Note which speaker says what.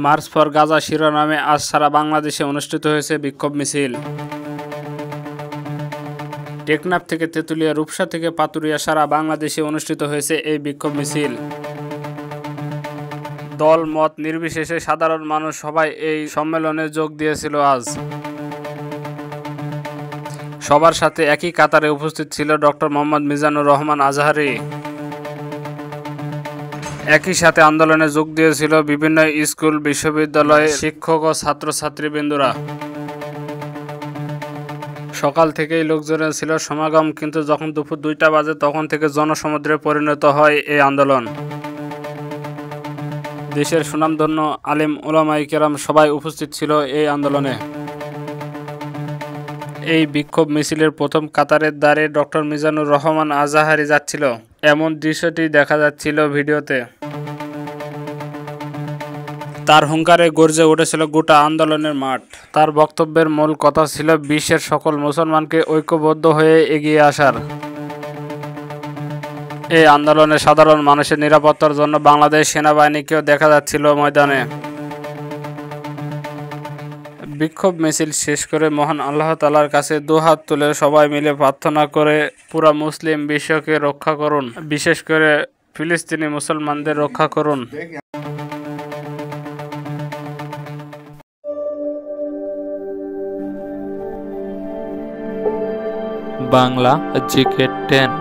Speaker 1: March for Gaza শিরোনামে আজ সারা বাংলাদেশে অনুষ্ঠিত হয়েছে বিক্ষোভ মিছিল। টেকনাফ থেকে তেঁতুলিয়া, রূপসা থেকে পাতুরিয়া সারা বাংলাদেশে অনুষ্ঠিত হয়েছে এই বিক্ষোভ মিছিল। দল মত নির্বিশেষে সাধারণ মানুষ সবাই এই সম্মেলনে যোগ দিয়েছিল। আজ সবার সাথে একই কাতারে উপস্থিত ছিল ডক্টর মোহাম্মদ মিজানুর রহমান আজহারী। একই সাথে আন্দোলনে যোগ দিয়েছিল বিভিন্ন স্কুল, বিশ্ববিদ্যালয়ের শিক্ষক ও ছাত্রছাত্রীবৃন্দরা। সকাল থেকেই লোকজনের ছিল সমাগম, কিন্তু যখন দুপুর 2টা বাজে তখন থেকে জনসমুদ্রে পরিণত হয় এই আন্দোলন। দেশের সুনামধন্য আলেম ওলামায়ে কেরাম সবাই উপস্থিত ছিল এই আন্দোলনে। এই বিক্ষোভ মিছিলের প্রথম কাতারের দ্বারে ডক্টর মিজানুর রহমান আজহারী যাচ্ছিল, এমন দৃশ্যটি দেখা যাচ্ছিল ভিডিওতে। তার হুঙ্কারে গর্জে উঠেছিল গোটা আন্দোলনের মাঠ। তার বক্তব্যের মূল কথা ছিল বিশ্বের সকল মুসলমানকে ঐক্যবদ্ধ হয়ে এগিয়ে আসার। এই আন্দোলনে সাধারণ মানুষের নিরাপত্তার জন্য বাংলাদেশ সেনাবাহিনীকেও দেখা যাচ্ছিল ময়দানে। বিক্ষোভ মিছিল শেষ করে মহান আল্লাহ তাআলার কাছে দুহাত তুলে সবাই মিলে প্রার্থনা করে পুরা মুসলিম বিশ্বকে রক্ষা করুন, বিশেষ করে ফিলিস্তিনি মুসলমানদের রক্ষা করুন।
Speaker 2: বাংলা জিকে 10।